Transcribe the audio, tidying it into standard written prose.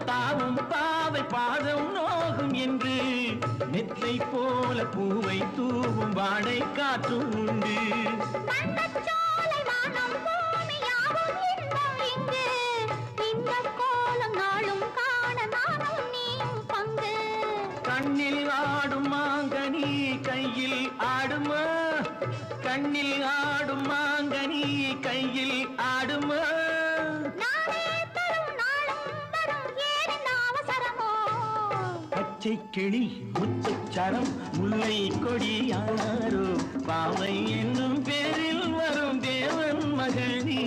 தாவும் பாவை பாதம் நோகும் என்று மெத்தை போல பூவை தூவும் வாடை காற்றும் உண்டு. கண்ணில் ஆடும் மாங்கனி கையில் ஆடுமா, கண்ணில் ஆடும் மாங்கனி கையில் ஆடுமா. பச்சை கிளி முச்சரம் முல்லை கொடியாரோ பாவை என்னும் பேரில் வரும் தேவன் மகள் நீ.